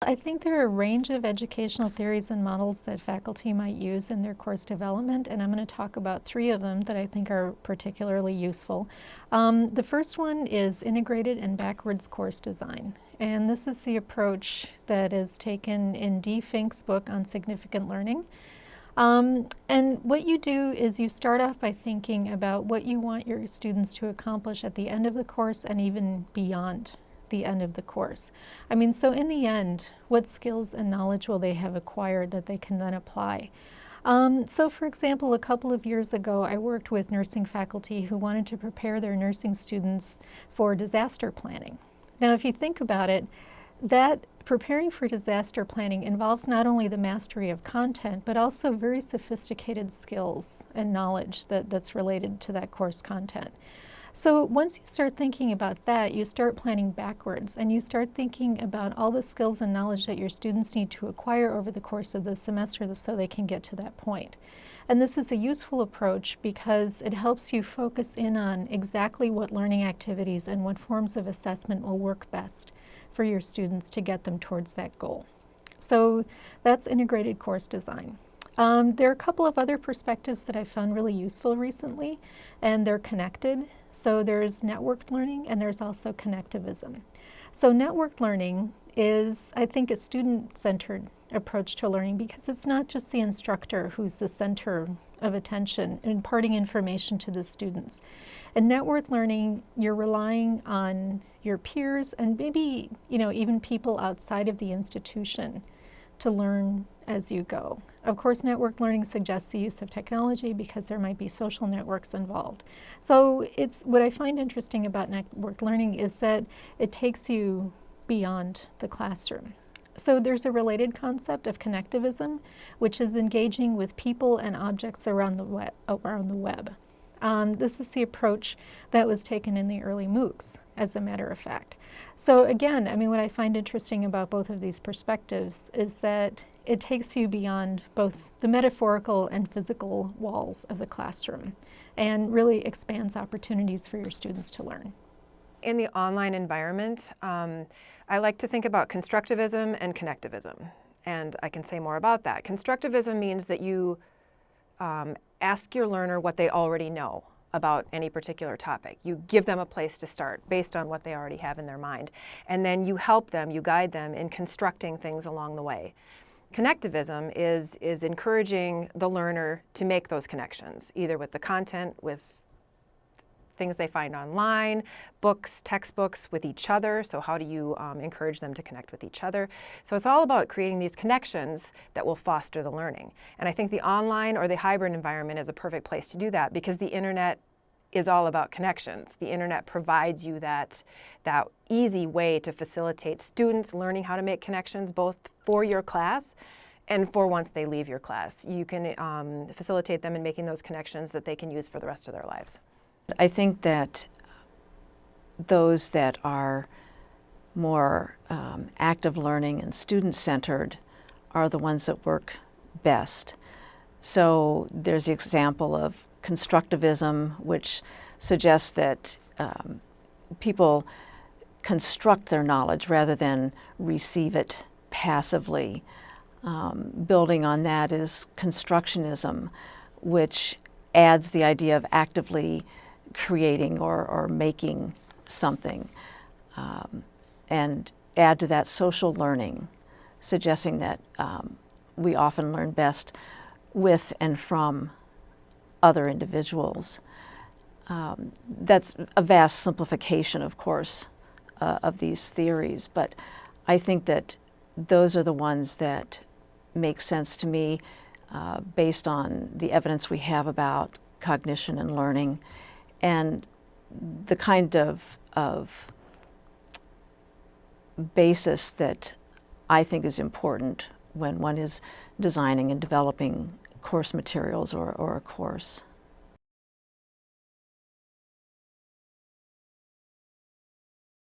I think there are a range of educational theories and models that faculty might use in their course development, and I'm going to talk about 3 of them that I think are particularly useful. The first one is integrated and backwards course design, and this is the approach that is taken in D. Fink's book on significant learning. And what you do is you start off by thinking about what you want your students to accomplish at the end of the course and even beyond the end of the course. I mean, so in the end, what skills and knowledge will they have acquired that they can then apply? So for example, a couple of years ago, I worked with nursing faculty who wanted to prepare their nursing students for disaster planning. Now, if you think about it, that preparing for disaster planning involves not only the mastery of content, but also very sophisticated skills and knowledge that's related to that course content. So once you start thinking about that, you start planning backwards, and you start thinking about all the skills and knowledge that your students need to acquire over the course of the semester so they can get to that point. And this is a useful approach because it helps you focus in on exactly what learning activities and what forms of assessment will work best for your students to get them towards that goal. So that's integrated course design. There are a couple of other perspectives that I found really useful recently, and they're connected. So there's networked learning and there's also connectivism. So networked learning is, I think, a student-centered approach to learning because it's not just the instructor who's the center of attention imparting information to the students. In networked learning, you're relying on your peers and maybe, even people outside of the institution to learn as you go. Of course, network learning suggests the use of technology because there might be social networks involved. So what I find interesting about network learning is that it takes you beyond the classroom. So there's a related concept of connectivism, which is engaging with people and objects around the web. This is the approach that was taken in the early MOOCs, as a matter of fact. So again, what I find interesting about both of these perspectives is that it takes you beyond both the metaphorical and physical walls of the classroom and really expands opportunities for your students to learn. In the online environment, I like to think about constructivism and connectivism, and I can say more about that. Constructivism means that you ask your learner what they already know about any particular topic. You give them a place to start based on what they already have in their mind, and then you help them, you guide them in constructing things along the way. Connectivism is encouraging the learner to make those connections, either with the content, with things they find online, books, textbooks, with each other. So how do you encourage them to connect with each other? So it's all about creating these connections that will foster the learning. And I think the online or the hybrid environment is a perfect place to do that because the internet is all about connections. The internet provides you that easy way to facilitate students learning how to make connections both for your class and for once they leave your class. You can facilitate them in making those connections that they can use for the rest of their lives. I think that those that are more active learning and student-centered are the ones that work best. So there's the example of constructivism, which suggests that people construct their knowledge rather than receive it passively. Building on that is constructionism, which adds the idea of actively creating or making something, and add to that social learning, suggesting that we often learn best with and from other individuals. That's a vast simplification, of course, of these theories, but I think that those are the ones that make sense to me based on the evidence we have about cognition and learning and the kind of basis that I think is important when one is designing and developing course materials or a course.